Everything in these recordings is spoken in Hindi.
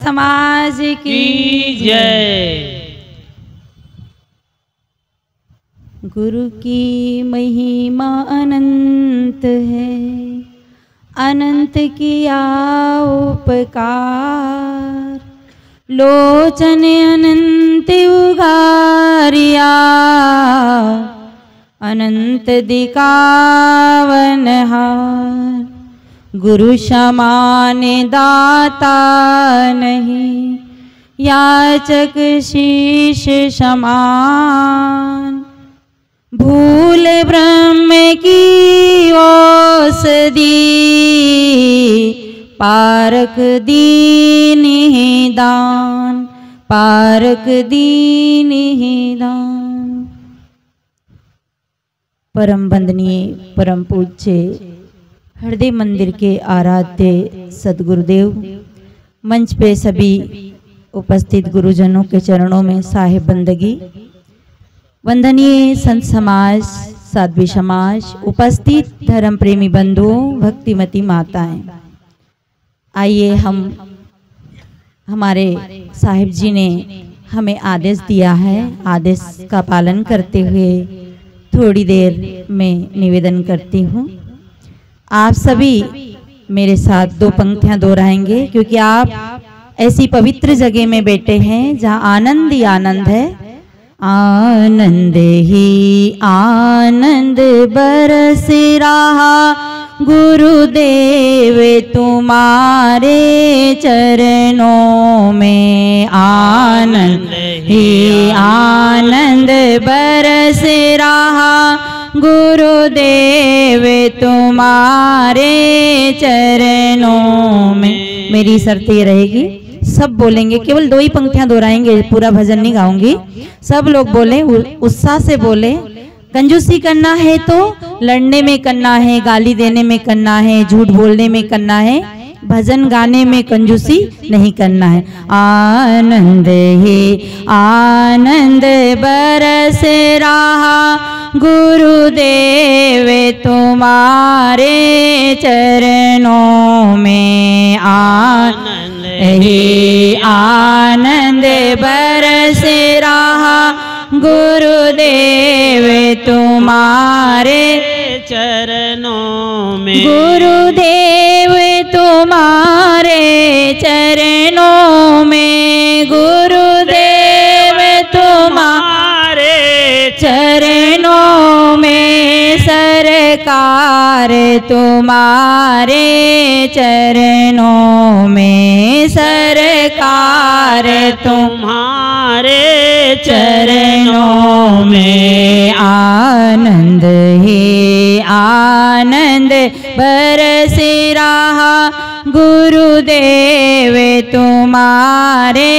समाज की जय। गुरु की महिमा अनंत है, अनंत किया उपकार, लोचन अनंत उगारिया, अनंत दिखावन हार। गुरु समान दाता नहीं, याचक शीश समान। भूल ब्रह्म की औषधि, पारक दीन ही दान, पारक दीन ही दान। परम वंदनीय परम पूज्य हृदय मंदिर के आराध्य सदगुरुदेव, मंच पे सभी उपस्थित गुरुजनों के चरणों में साहिब बंदगी, वंदनीय संत समाज, साध्वी समाज, उपस्थित धर्म प्रेमी बंधुओं, भक्तिमती माताएं, आइए हम हमारे साहिब जी ने हमें आदेश दिया है, आदेश का पालन करते हुए थोड़ी देर में निवेदन करती हूँ। आप सभी मेरे साथ दो पंक्तियां दोहराएंगे, क्योंकि आप ऐसी पवित्र जगह में बैठे हैं जहाँ आनंद ही आनंद है। आनंद ही आनंद बरस रहा, गुरुदेव तुम्हारे चरणों में। आनंद ही आनंद बरस रहा, गुरुदेव तुम्हारे चरणों में। मेरी शर्त ये रहेगी, सब बोलेंगे, केवल दो ही पंक्तियां दोहराएंगे, पूरा भजन नहीं गाऊंगी। सब लोग बोले, उत्साह से बोले। कंजूसी करना है तो लड़ने में करना है, गाली देने में करना है, झूठ बोलने में करना है, भजन गाने में कंजूसी नहीं करना है। आनंद ही आनंद बरस रहा, गुरुदेव तुम्हारे चरणों में। आनंद ही आनंद बरस रहा, गुरुदेव तुम्हारे चरणों में। गुरुदेव तुम्हारे चरणों में, गुरुदेव तुम्हारे चरणों में। सरकार तुम्हारे चरणों में, सरकार तुम्हारे चरणों में। आनंद ही आनंद बरस रहा, गुरुदेव तुम्हारे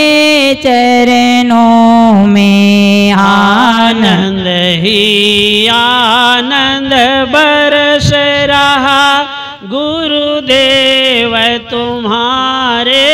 चरणों में। आनंद ही आनंद बरस रहा, गुरुदेव तुम्हारे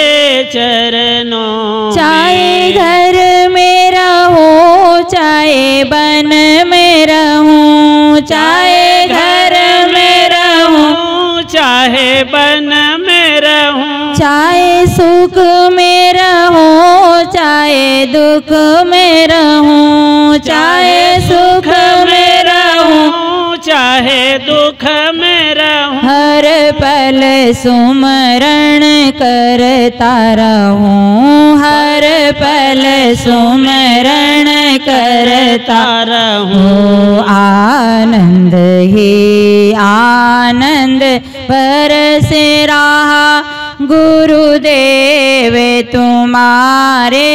चरणों। चाहे घर में रहूं, चाहे वन में रहूं, चाहे घर में रहूं, चाहे वन में रहूं, चाहे सुख में रहूं, चाहे दुख में रहूं, चाहे सुख में रहूं, चाहे दुख में रहूं। हर पल सुमरण करता रहूं, हर पल सुमरण करता रहूं। आनंद ही आनंद बरस रहा, गुरुदेव तुम्हारे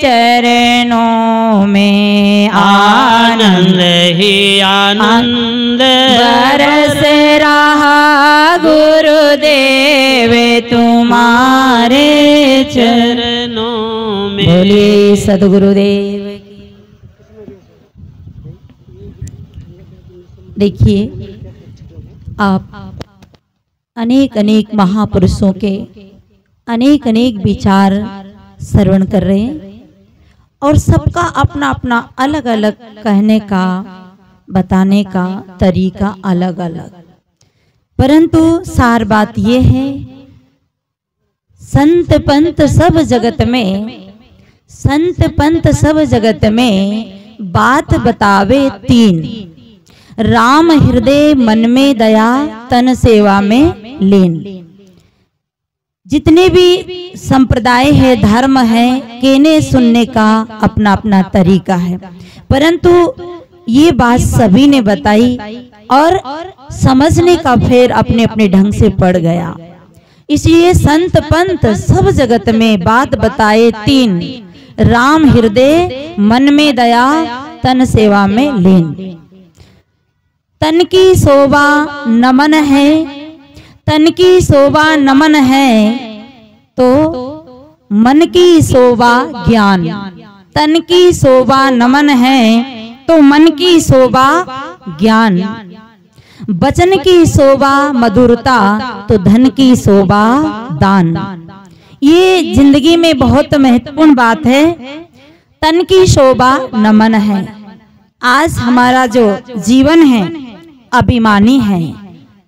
चरणों में। आनंद ही आनंद बरस रहा, गुरुदेव तुम्हारे चरणों में। बोलिए सदगुरुदेव की। देखिए, आप अनेक अनेक महापुरुषों के अनेक अनेक विचार श्रवण कर रहे हैं, और सबका अपना अपना अलग अलग कहने का, बताने का तरीका अलग अलग। परंतु सार बात यह है, संत पंत सब जगत में, संत पंत सब जगत में बात बतावे तीन, राम हृदय मन में दया तन सेवा में लीन। जितने भी संप्रदाय है, धर्म है, कहने सुनने का अपना अपना तरीका है, परंतु ये बात सभी ने बताई और समझने का फेर अपने अपने ढंग से पड़ गया। इसलिए संत पंत सब जगत में बात बताए तीन, राम हृदय मन में दया तन सेवा में लीन। तन की शोभा नमन है, तन की शोभा नमन है तो मन की शोभा ज्ञान। तन की शोभा नमन है तो मन की शोभा ज्ञान। वचन की शोभा मधुरता तो धन की शोभा दान। ये जिंदगी में बहुत महत्वपूर्ण बात है। तन की शोभा नमन है। आज हमारा जो जीवन है अभिमानी है,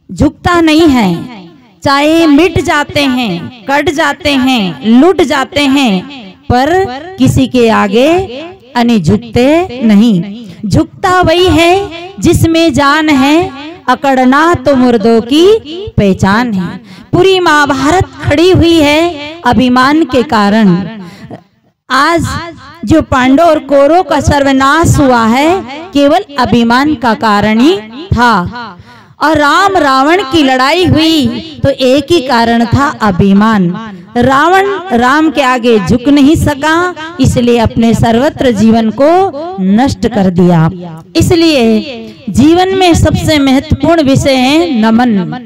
झुकता नहीं है। चाहे मिट जाते हैं, कट जाते हैं, लुट जाते हैं, पर किसी के आगे अने झुकते नहीं। झुकता वही है जिसमें जान है, अकड़ना तो मुर्दों की पहचान है। पूरी महाभारत खड़ी हुई है अभिमान के कारण। आज जो पांडव और कौरवों का सर्वनाश हुआ है केवल अभिमान का कारण ही था। और राम रावण की लड़ाई हुई तो एक ही कारण था, अभिमान। रावण राम के आगे झुक नहीं सका, इसलिए अपने सर्वत्र जीवन को नष्ट कर दिया। इसलिए जीवन में सबसे महत्वपूर्ण विषय है नमन।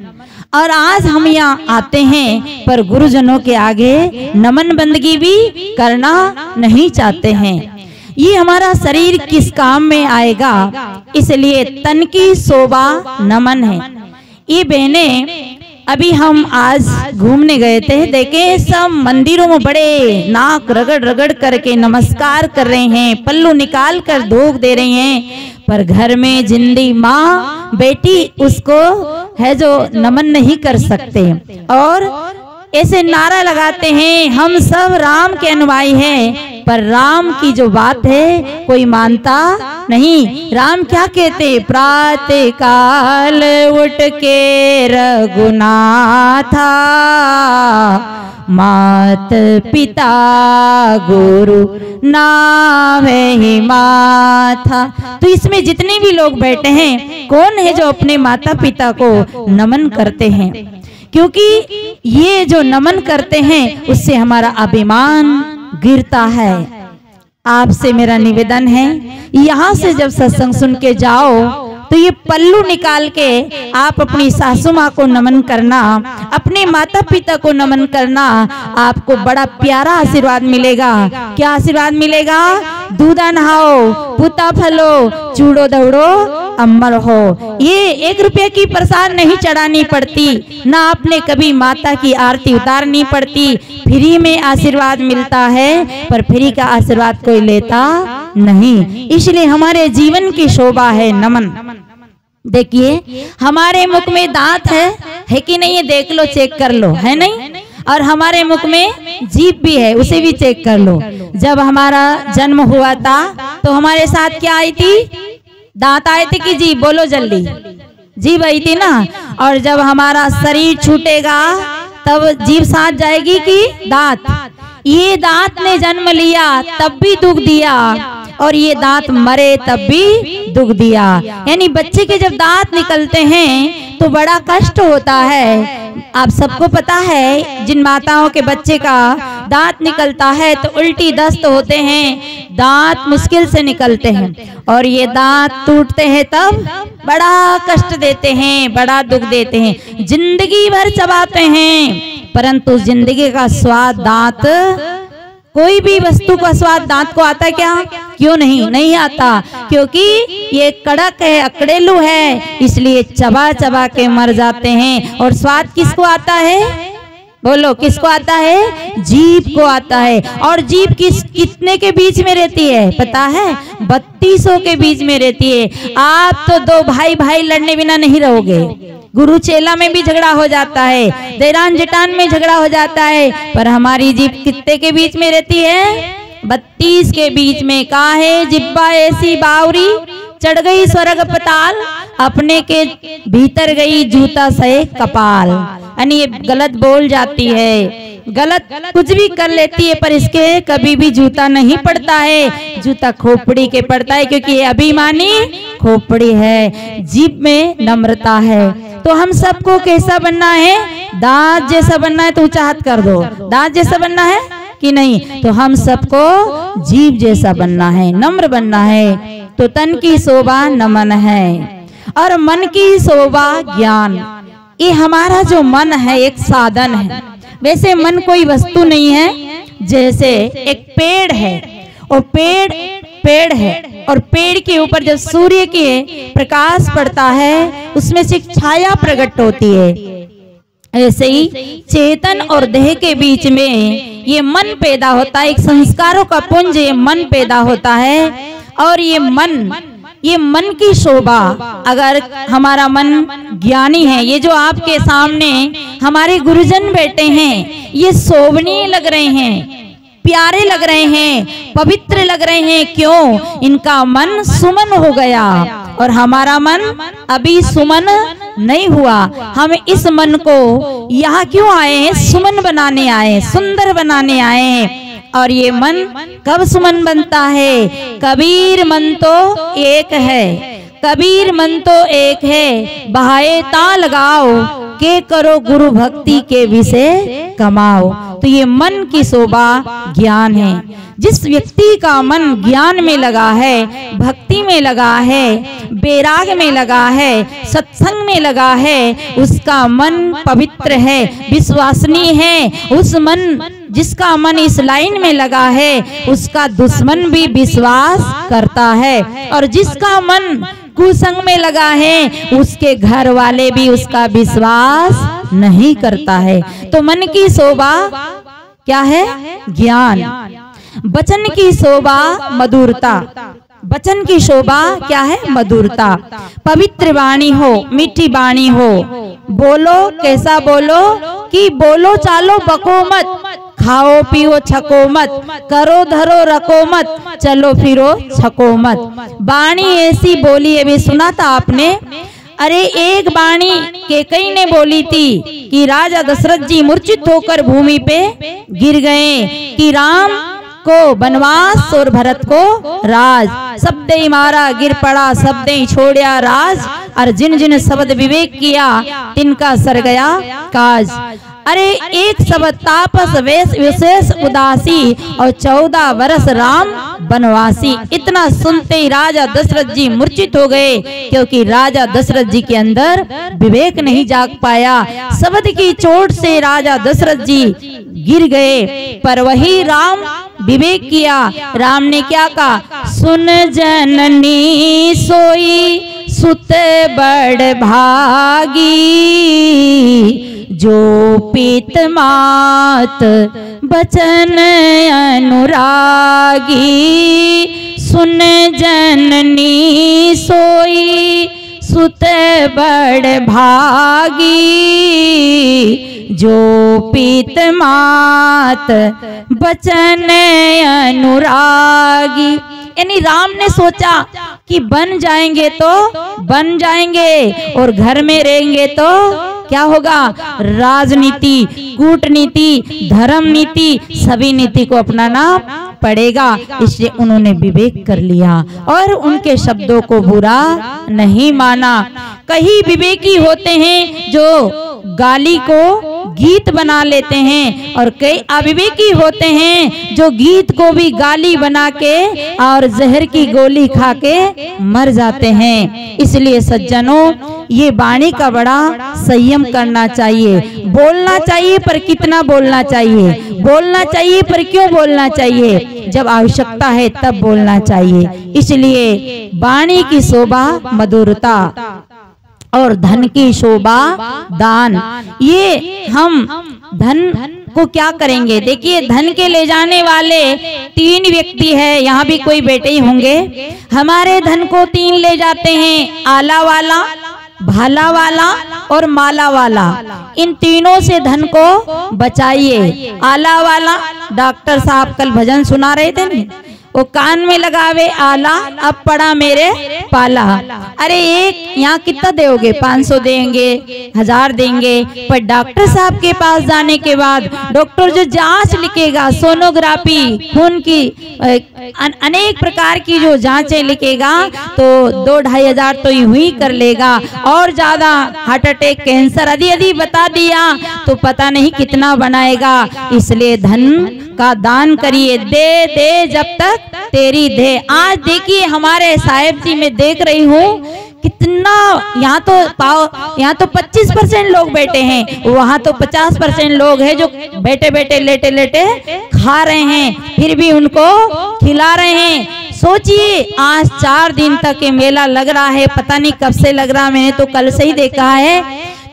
और आज हम यहाँ आते हैं पर गुरुजनों के आगे नमन बंदगी भी करना नहीं चाहते हैं। ये हमारा शरीर किस काम में आएगा, इसलिए तन की शोभा नमन है। ये बहनें अभी हम आज घूमने गए थे, देखे सब मंदिरों में बड़े नाक रगड़ रगड़ करके नमस्कार कर रहे हैं, पल्लू निकाल कर धोख दे रहे हैं, पर घर में जिंदी माँ बेटी उसको है जो नमन नहीं कर सकते। और ऐसे नारा लगाते हैं हम सब राम के अनुयायी हैं, पर राम की जो बात है कोई मानता नहीं। राम क्या कहते, प्रातः काल उठ के रघुनाथा, मात पिता गुरु नावे ही माथा। तो इसमें जितने भी लोग बैठे हैं कौन है जो अपने माता पिता को नमन करते हैं, क्योंकि ये जो नमन करते हैं उससे हमारा अभिमान गिरता है। आपसे मेरा निवेदन है यहाँ से जब सत्संग सुन के जाओ तो ये पल्लू निकाल के आप अपनी सासू माँ को नमन करना, अपने माता पिता को नमन करना, आपको बड़ा प्यारा आशीर्वाद मिलेगा। क्या आशीर्वाद मिलेगा, दूधा नहाओ, पुता फलो, चूड़ो दौड़ो अमर हो। ये 1 रुपये की प्रसाद नहीं चढ़ानी पड़ती, ना आपने कभी माता की आरती उतारनी पड़ती, फ्री में आशीर्वाद मिलता है, पर फ्री का आशीर्वाद कोई लेता नहीं। इसलिए हमारे जीवन की शोभा है नमन। देखिए हमारे मुख में दांत है कि नहीं, ये देख लो, चेक कर लो, है नहीं। और हमारे मुख में जीभ भी है, उसे भी चेक कर लो। जब हमारा जन्म हुआ था तो हमारे साथ क्या आई थी, दांत आए थे कि जीभ, बोलो जल्दी, जीभ आई थी ना। और जब हमारा शरीर छूटेगा तब जीभ साथ जाएगी कि दांत। ये दांत ने जन्म लिया तब भी दुख दिया, और ये दांत मरे तब भी दुख दिया। यानी बच्चे के जब दांत निकलते हैं तो बड़ा कष्ट होता है। आप सबको पता है जिन माताओं के बच्चे का दांत निकलता है तो उल्टी दस्त होते हैं, दांत मुश्किल से निकलते हैं, और ये दांत टूटते हैं तब बड़ा कष्ट देते हैं, बड़ा दुख देते हैं, जिंदगी भर चबाते हैं, परंतु जिंदगी का स्वाद दांत, कोई भी वस्तु का स्वाद दांत को आता क्या, क्यों नहीं, नहीं आता, क्योंकि ये कड़क है, अकड़ेलू है, इसलिए चबा चबा के मर जाते हैं। और स्वाद किसको आता है, बोलो किसको आता है, जीभ को आता है। और जीभ कितने के बीच में रहती है पता है, 3200 के बीच में रहती है। आप तो 2 भाई भाई लड़ने बिना नहीं रहोगे, गुरु चेला में भी झगड़ा हो जाता है, देरान जेठान में झगड़ा हो जाता है, पर हमारी जीभ कितने के बीच में रहती है? 32 के बीच में। काहे जिब्बा ऐसी बावरी, चढ़ गई स्वर्ग पताल, अपने के भीतर गई जूता सहे कपाल। यानी ये गलत बोल जाती है, गलत कुछ भी कर लेती है, पर इसके कभी भी जूता नहीं पड़ता है, जूता खोपड़ी के पड़ता है, क्योंकि ये अभिमानी खोपड़ी है, जीभ में नम्रता है। तो हम सबको कैसा बनना है? दांत जैसा बनना है। तो ऊंचा हाथ कर दो, दांत जैसा बनना है कि नहीं? तो हम सबको जीभ जैसा बनना है, नम्र बनना है। तो तन की शोभा नमन है और मन की शोभा ज्ञान। ये हमारा जो मन है एक साधन है। वैसे मन कोई वस्तु नहीं है। जैसे एक पेड़ है और पेड़ है और पेड़ के ऊपर जब सूर्य के प्रकाश पड़ता है उसमें से एक छाया प्रकट होती है। ऐसे ही चेतन और देह के बीच में ये मन पैदा होता है, एक संस्कारों का पुंज ये मन पैदा होता है। और ये मन की शोभा, अगर हमारा मन ज्ञानी है, ये जो आपके सामने हमारे गुरुजन बैठे हैं, ये शोभनीय लग रहे हैं, प्यारे लग रहे हैं, पवित्र लग रहे हैं। क्यों? इनका मन सुमन हो गया और हमारा मन अभी सुमन नहीं हुआ। हम इस मन को यहाँ क्यों आए हैं? सुमन बनाने आए, सुंदर बनाने आए। और ये मन कब सुमन बनता है? कबीर मन तो एक है, कबीर मन तो एक है, बहाए ता लगाओ के करो गुरु भक्ति के विषय कमाओ। तो ये मन की शोभा ज्ञान है। जिस व्यक्ति का मन ज्ञान में लगा है, भक्ति में लगा है, बैराग में लगा है, सत्संग में लगा है, उसका मन पवित्र है, विश्वसनीय है। उस मन जिसका मन इस लाइन में लगा है उसका दुश्मन भी विश्वास करता है, और जिसका मन कुसंग में लगा है उसके घर वाले भी उसका विश्वास नहीं करता है। तो मन की शोभा क्या है? ज्ञान। वचन की शोभा मधुरता। वचन की शोभा क्या है? मधुरता। पवित्र वाणी हो, मीठी वाणी हो, बोलो कैसा बोलो कि बोलो चालो बको मत, खाओ पियो छको मत, करो धरो रखो मत, चलो फिरो छको मत। वाणी ऐसी बोली है, भी सुना था आपने? अरे एक वाणी कैकेयी ने बोली थी कि राजा दशरथ जी मूर्छित होकर भूमि पे गिर गए कि राम को वनवास और भरत को राज, शब्द ही मारा गिर पड़ा, शब्द ही छोड़या राज, और जिन जिन शब्द विवेक किया तिनका सर गया काज। अरे एक शब्द तापस विशेष उदासी और 14 वर्ष राम वनवासी। इतना सुनते ही राजा दशरथ जी मूर्छित हो गए, क्योंकि राजा दशरथ जी के अंदर विवेक नहीं जाग पाया। शब्द की चोट से राजा दशरथ जी गिर गए, पर वही राम विवेक किया। राम ने क्या कहा? सुन जननी सोई सुत बड़ भागी, जो पीत मात बचन अनुरागी। सुन जननी सोई सुत बड़ भागी, जो पीत मात बचन अनुरागी। यानी राम ने सोचा कि बन जाएंगे तो बन जाएंगे और घर में रहेंगे तो क्या होगा? राजनीति, कूटनीति, धर्म नीति, सभी नीति को अपनाना पड़ेगा। इसलिए उन्होंने विवेक कर लिया और उनके शब्दों को बुरा नहीं माना। कई विवेकी होते हैं जो गाली को गीत बना लेते हैं, और कई अविवेकी होते हैं जो गीत को भी गाली बना के और जहर की गोली खा के मर जाते हैं। इसलिए सज्जनों, ये वाणी का बड़ा संयम करना चाहिए। बोलना चाहिए, पर कितना बोलना चाहिए? बोलना चाहिए, पर क्यों बोलना चाहिए? जब आवश्यकता है तब बोलना चाहिए। इसलिए वाणी की शोभा मधुरता और धन की शोभा दान। ये हम धन को क्या करेंगे? देखिए, धन के ले जाने वाले 3 व्यक्ति है, यहाँ भी कोई बेटे ही होंगे। हमारे धन को 3 ले जाते हैं, आला वाला, भाला वाला और माला वाला, इन तीनों से धन को बचाइए। आला वाला, डॉक्टर साहब कल भजन सुना रहे थे नहीं, वो कान में लगावे आला, अब पड़ा मेरे पाला। अरे एक यहाँ कितना दोगे, 500 देंगे, 1000 देंगे, पर डॉक्टर साहब के पास जाने के बाद डॉक्टर जो जांच लिखेगा, सोनोग्राफी, खून की अनेक प्रकार की जो जांचें लिखेगा, तो 2-2.5 हजार तो यूं ही कर लेगा, और ज्यादा हार्ट अटैक, कैंसर आदि बता दिया तो पता नहीं कितना बनाएगा। इसलिए धन का दान करिए, दे दे जब तक तेरी दे। आज देखिए हमारे साहेब जी में देख रही हूँ कितना, यहाँ तो 25% लोग बैठे हैं, वहाँ तो 50% लोग हैं जो बैठे बैठे लेटे लेटे खा रहे हैं, फिर भी उनको खिला रहे हैं। सोचिए आज 4 दिन तक ये मेला लग रहा है, पता नहीं कब से लग रहा, मैंने तो कल से ही देखा है।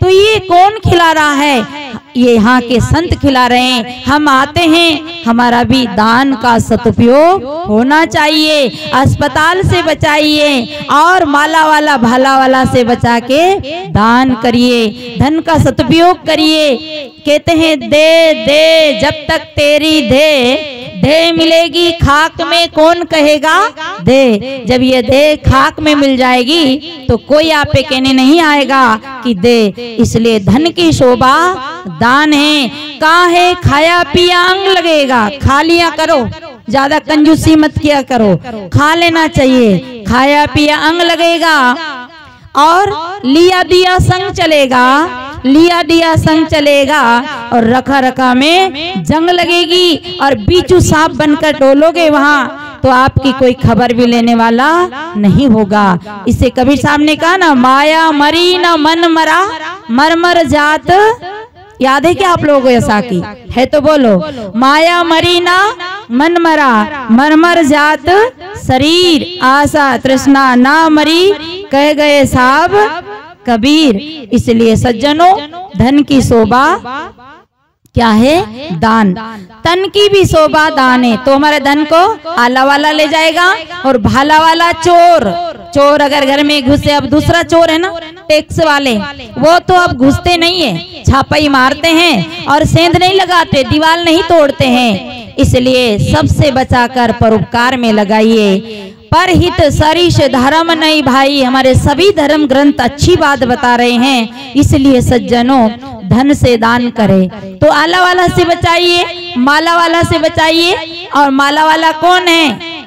तो ये कौन खिला रहा है? ये यहाँ के संत खिला रहे हैं। हम आते हैं, हमारा भी दान का सदुपयोग होना चाहिए। अस्पताल से बचाइए और माला वाला भाला वाला से बचा के दान करिए, धन का सदुपयोग करिए। कहते हैं दे दे जब तक तेरी दे, दे मिलेगी खाक में कौन कहेगा दे। जब ये दे खाक में मिल जाएगी तो कोई आप पे कहने नहीं आएगा कि दे। इसलिए धन की शोभा दान है। काहे खाया पिया अंग लगेगा, खा लिया करो, ज्यादा कंजूसी मत किया करो, खा लेना चाहिए। खाया पिया अंग लगेगा और लिया दिया संग चलेगा, लिया दिया संग चलेगा, और रखा रखा में जंग लगेगी, और बीचू सांप बनकर डोलोगे वहाँ तो आपकी कोई खबर भी लेने वाला नहीं होगा। इसे कबीर साहब ने कहा ना, माया मरी न मन मरा, मर मर जात। याद है क्या आप लोगों को ऐसा की है तो बोलो, माया मरी ना मन मरा, मर मर जात शरीर, आशा तृष्णा ना मरी, कह गए साहब कबीर। इसलिए सज्जनों, धन की शोभा क्या है? दान। तन की भी शोभा दान है। तो हमारे धन को आला वाला ले जाएगा, और भाला वाला चोर, चोर अगर घर में घुसे, अब दूसरा चोर है ना टैक्स वाले, वो तो अब घुसते नहीं है, छापाई मारते हैं और सेंध नहीं लगाते, दीवार नहीं तोड़ते हैं। इसलिए सबसे बचाकर परोपकार में लगाइए। परहित सरिष धर्म नहीं भाई, हमारे सभी धर्म ग्रंथ अच्छी बात बता रहे हैं। इसलिए सज्जनों, धन से दान करें। तो आला वाला से बचाइए, माला वाला से बचाइए। और माला वाला कौन है?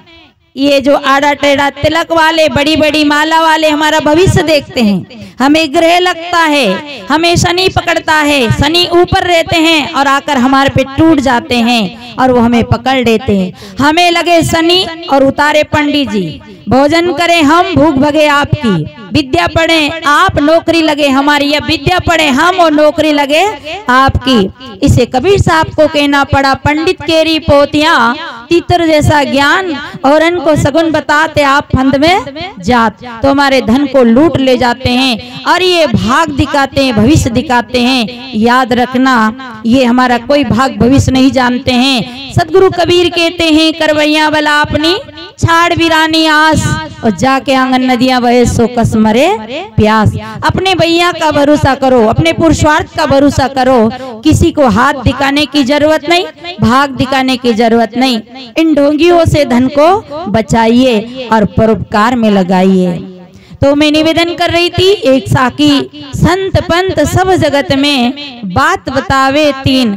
ये जो आड़ा टेढ़ा तिलक वाले, बड़ी बड़ी माला वाले हमारा भविष्य देखते हैं। हमें ग्रह लगता है, हमें शनि पकड़ता है, शनि ऊपर रहते हैं और आकर हमारे पे टूट जाते हैं और वो हमें पकड़ लेते हैं। हमें लगे शनि और उतारे पंडित जी, भोजन करें हम, भूख भगे आपकी, विद्या पढ़े आप, नौकरी लगे हमारी, या विद्या पढ़े हम और नौकरी लगे आपकी। इसे कबीर साहब को कहना पड़ा, पंडित केरी पोतियां तीतर जैसा ज्ञान, और इनको सगुन बताते आप फंद में जात। तो हमारे धन को लूट ले जाते हैं और ये भाग दिखाते हैं, भविष्य दिखाते हैं। याद रखना, ये हमारा कोई भाग भविष्य नहीं जानते हैं। सदगुरु कबीर कहते हैं, करवैया वाला अपनी छाड़ बिरानी आस, और जाके आंगन नदियां बहे सो कस मरे प्यास। अपने भैया का भरोसा करो, अपने पुरुषार्थ का भरोसा करो। किसी को हाथ दिखाने की जरूरत नहीं, भाग दिखाने की जरूरत नहीं। इन ढोंगियों से धन को बचाइए और परोपकार में लगाइए। तो मैं निवेदन कर रही थी, एक साकी संत पंत सब जगत में बात बतावे तीन।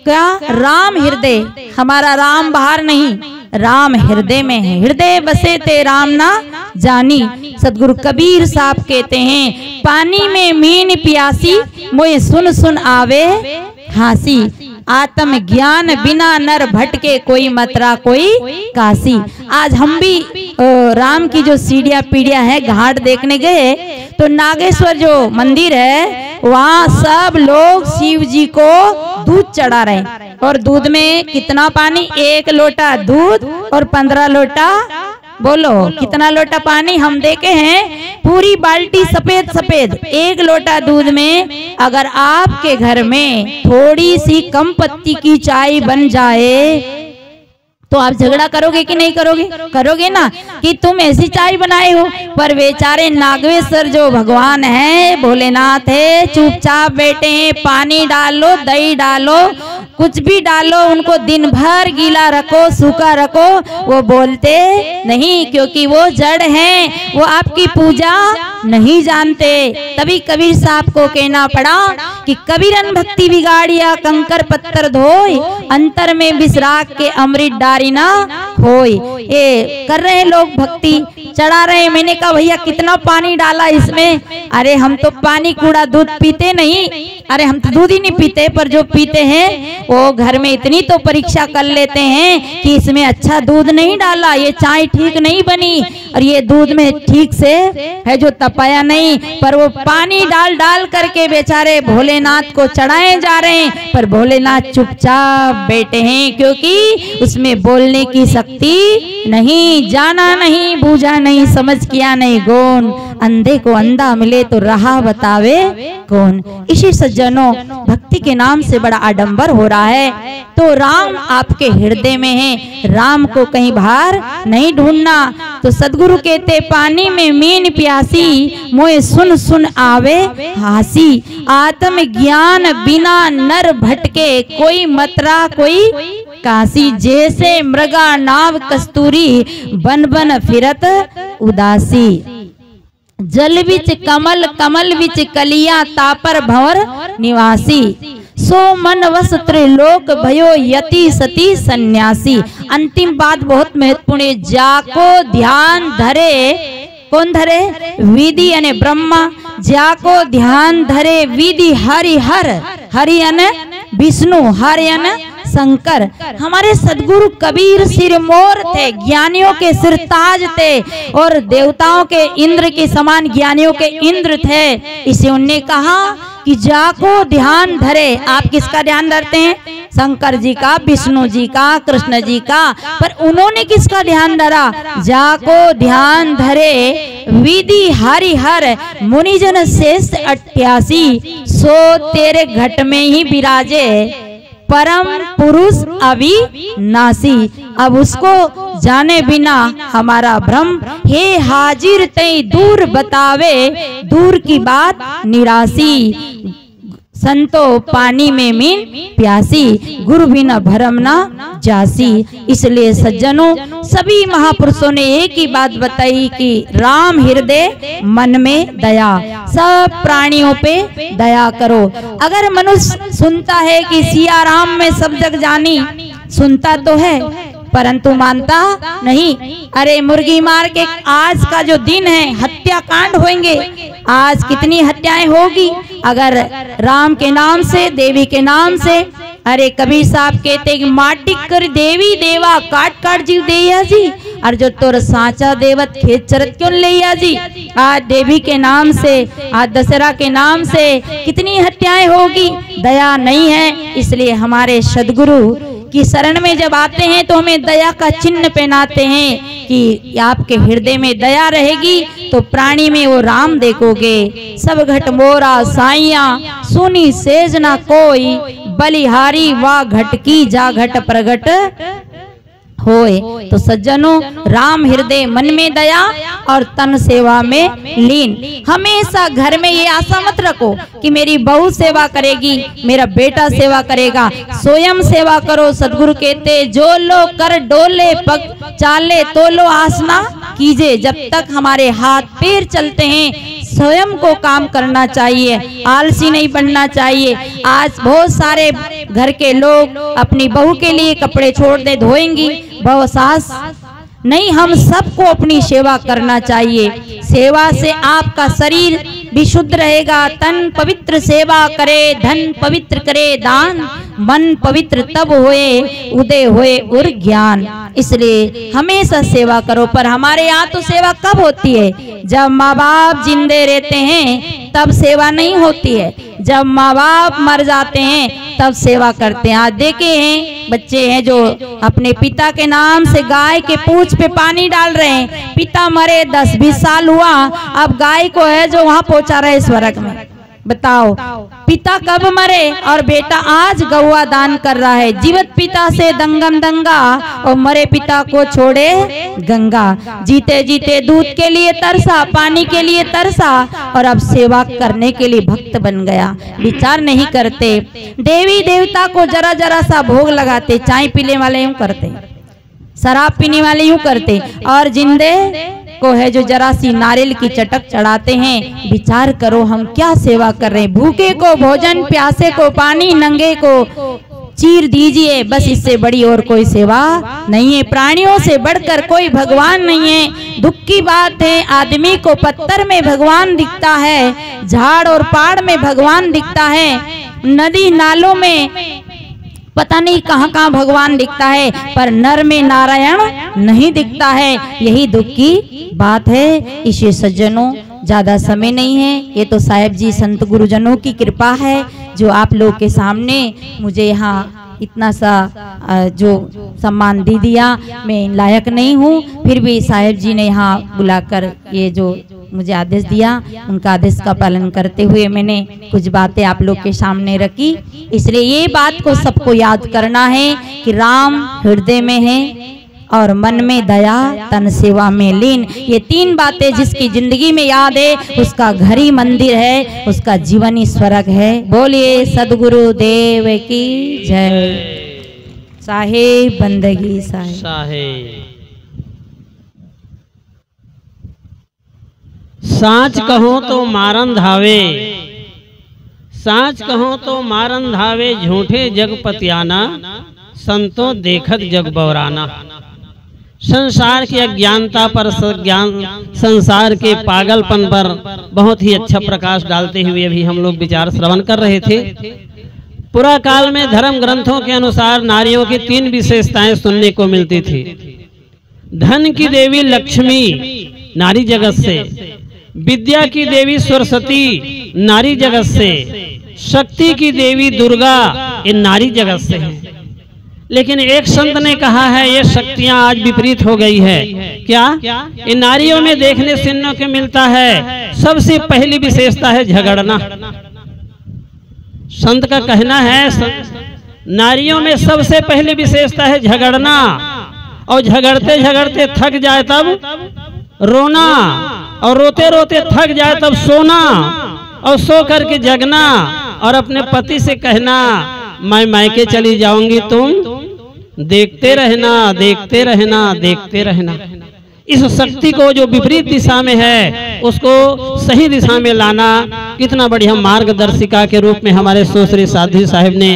क्या? राम हृदय, हमारा राम बाहर नहीं, राम हृदय में है। हृदय बसे ते राम ना जानी। सदगुरु कबीर साहब कहते हैं, पानी में मीन प्यासी, मोए सुन सुन आवे हासी। आत्म ज्ञान बिना नर भटके, कोई मतरा कोई काशी। आज हम भी राम की जो सीढ़ियाँ पीढ़ियाँ है, घाट देखने गए तो नागेश्वर जो मंदिर है, वहाँ सब लोग शिव जी को दूध चढ़ा रहे। और दूध में कितना पानी? 1 लोटा दूध और 15 लोटा, बोलो कितना लोटा पानी? हम देखे हैं पूरी बाल्टी सफेद सफेद। 1 लोटा दूध में अगर आपके घर में थोड़ी सी कम पत्ती की चाय बन जाए तो आप झगड़ा करोगे कि नहीं करोगे? करोगे ना कि तुम ऐसी चाय बनाए हो। पर बेचारे नागेश्वर जो भगवान है, भोलेनाथ है, चुपचाप बैठे हैं। पानी डालो, दही डालो, कुछ भी डालो, उनको दिन भर गीला रखो, सूखा रखो, वो बोलते नहीं, क्योंकि वो जड़ हैं, वो आपकी पूजा नहीं जानते। तभी कबीर साहब को कहना पड़ा कि कबीरन भक्ति बिगाड़िया, कंकर पत्थर धोय, अंतर में विसराग के अमृत डारी ना होय। ये कर रहे हैं लोग, भक्ति चढ़ा रहे हैं। मैंने कहा भैया कितना पानी डाला इसमें? अरे हम तो पानी कूड़ा दूध पीते नहीं, अरे हम तो दूध ही नहीं पीते, पर जो पीते हैं वो घर में इतनी तो परीक्षा कर लेते हैं कि इसमें अच्छा दूध नहीं डाला, ये चाय ठीक नहीं बनी, और ये दूध में ठीक से है जो तपाया नहीं। पर वो पानी डाल डाल करके बेचारे भोलेनाथ को चढ़ाए जा रहे हैं, पर भोलेनाथ चुपचाप बैठे हैं, क्योंकि उसमें बोलने की शक्ति नहीं। जाना नहीं, बूझा नहीं, समझ किया नहीं गौन, अंधे को अंधा मिले तो राह बतावे कौन। इसी सज्जनों, भक्ति के नाम से बड़ा आडंबर हो रहा है। तो राम आपके हृदय में है, राम को कहीं बाहर नहीं ढूंढना। तो सदगुरु कहते पानी में मीन प्यासी, मोए सुन सुन आवे हासी। आत्म ज्ञान बिना नर भटके, कोई मतरा कोई काशी। जैसे मृगा नाव कस्तूरी, बन बन फिरत उदासी। जल विच कमल, कमल विच कलिया, तापर भंवर निवासी। सो मन वस त्रिलोक भयो, यति सती सन्यासी। अंतिम बात बहुत महत्वपूर्ण है। जाको ध्यान धरे, कौन धरे? विधि अने ब्रह्मा। जाको ध्यान धरे विधि हरि हर, हरि अने विष्णु, हरि अने शंकर। हमारे सदगुरु कबीर सिरमौर थे, ज्ञानियों के सिरताज थे, और देवताओं के इंद्र के समान ज्ञानियों के इंद्र थे। इसे उनने कहा कि जाको ध्यान धरे। आप किसका ध्यान धरते हैं? शंकर जी का, विष्णु जी का, कृष्ण जी का। पर उन्होंने किसका ध्यान धरा? जाको ध्यान धरे विधि हरि हर, मुनिजन शेष 88। सो तेरे घट में ही विराजे, परम पुरुष अविनाशी। अब उसको जाने बिना हमारा भ्रम, हे हाजिर तई दूर बतावे, दूर की बात निराशी। संतो पानी में मीन प्यासी, गुरु बिना भरम ना जासी। इसलिए सज्जनों, सभी महापुरुषों ने एक ही बात बताई कि राम हृदय मन में दया, सब प्राणियों पे दया करो। अगर मनुष्य सुनता है कि सिया राम में सब जग जानी, सुनता तो है परंतु मानता नहीं। अरे मुर्गी मार के आज का जो दिन है, हत्याकांड होंगे, आज कितनी हत्याएं होगी अगर राम के नाम से, देवी के नाम से। अरे कबीर साहब कहते कि माटी कर देवी देवा, काट काट जीव देया जी, और जो तोर साचा देवत खेत चरत क्यों लिया जी। आज देवी के नाम से, आज दशहरा के नाम से कितनी हत्याएं होगी, दया नहीं है। इसलिए हमारे सदगुरु की शरण में जब आते हैं तो हमें दया का चिन्ह पहनाते हैं कि आपके हृदय में दया रहेगी तो प्राणी में वो राम देखोगे। सब घट मोरा साइया, सुनी सेज ना कोई, बलिहारी वा घट की जा घट प्रगट होए। तो सज्जनों, राम हृदय मन में दया और तन सेवा में लीन। हमेशा घर में ये आशा मत रखो कि मेरी बहू सेवा करेगी, मेरा बेटा सेवा करेगा। स्वयं सेवा करो। सदगुरु कहते जो लो कर डोले, पग चाले तो लो आसना कीजिए। जब तक हमारे हाथ पैर चलते हैं स्वयं को काम करना चाहिए, आलसी नहीं बनना चाहिए। आज बहुत सारे घर के लोग अपनी बहू के लिए कपड़े छोड़ दे, धोएंगी, बहु सास नहीं। हम सबको अपनी सेवा करना चाहिए। सेवा से आपका शरीर विशुद्ध रहेगा, तन पवित्र सेवा करे, धन पवित्र करे दान, मन पवित्र तब होए, उदय होए उर ज्ञान। इसलिए हमेशा सेवा करो। पर हमारे यहाँ तो सेवा कब होती है? जब माँ बाप जिंदे रहते हैं तब सेवा नहीं होती है, जब माँ बाप मर जाते हैं तब सेवा करते हैं। आज देखे हैं बच्चे हैं जो अपने पिता के नाम से गाय के पूंछ पे पानी डाल रहे हैं। पिता मरे 10-20 साल हुआ, अब गाय को है जो वहां पहुंचा रहे स्वर्ग में। बताओ, पिता कब मरे और बेटा आज गौवा दान कर रहा है। जीवित पिता से दंगम दंगा और मरे पिता को छोड़े गंगा। जीते जीते दूध के लिए तरसा, पानी के लिए तरसा और अब सेवा करने के लिए भक्त बन गया। विचार नहीं करते, देवी देवता को जरा जरा सा भोग लगाते। चाय पीने वाले यूं करते, शराब पीने वाले यूं करते, और जिंदे को है जो जरा सी नारियल की चटक चढ़ाते हैं। विचार करो हम क्या सेवा कर रहे हैं। भूखे को भोजन, प्यासे को पानी, नंगे को चीर दीजिए, बस इससे बड़ी और कोई सेवा नहीं है। प्राणियों से बढ़कर कोई भगवान नहीं है। दुख की बात है, आदमी को पत्थर में भगवान दिखता है, झाड़ और पहाड़ में भगवान दिखता है, नदी नालों में पता नहीं कहाँ कहाँ भगवान दिखता है, पर नर में नारायण नहीं दिखता है। यही दुख की बात है। इसे सज्जनों, ज्यादा समय नहीं है, ये तो साहेब जी संत गुरुजनों की कृपा है जो आप लोग के सामने मुझे यहाँ इतना सा जो सम्मान दे दिया। मैं लायक नहीं हूँ, फिर भी साहेब जी ने यहाँ बुलाकर ये जो मुझे आदेश दिया, उनका आदेश का पालन करते हुए मैंने कुछ बातें आप लोग के सामने रखी। इसलिए ये बात को सबको याद करना है कि राम हृदय में है और मन में दया, तन सेवा में लीन। ये तीन बातें जिसकी जिंदगी में याद है, उसका घर ही मंदिर है, उसका जीवन ही स्वर्ग है। बोलिए सदगुरु देव की जय। साहेब बंदगी साहेब। साँच कहो तो मारन धावे, साँच कहो तो मारन धावे, झूठे जग पतियाना, संतों देखत जग बौराना। संसार की अज्ञानता पर, संसार के पागलपन पर बहुत ही अच्छा प्रकाश डालते हुए अभी हम लोग विचार श्रवण कर रहे थे। पुरा काल में धर्म ग्रंथों के अनुसार नारियों की 3 विशेषताएं सुनने को मिलती थी। धन की देवी लक्ष्मी नारी जगत से, विद्या की देवी सरस्वती नारी जगत से, शक्ति की देवी दुर्गा ये नारी जगत से है। लेकिन एक संत ने कहा है ये शक्तियां आज विपरीत हो गई है। क्या? इन नारियों में देखने सुनने को मिलता है सबसे पहली विशेषता है झगड़ना। संत का कहना है नारियों में सबसे पहली विशेषता है झगड़ना, और झगड़ते झगड़ते थक जाए तब रोना, और रोते रोते थक जाए तब सोना, और सो करके जगना, और अपने पति से कहना मैं मायके चली जाऊंगी, तुम देखते रहना, देखते रहना, देखते रहना। इस शक्ति को जो विपरीत दिशा में है उसको सही दिशा में लाना कितना बढ़िया मार्गदर्शिका के रूप में हमारे सुश्री साध्वी साहिब ने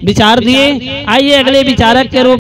विचार दिए। आइए अगले विचारक के रूप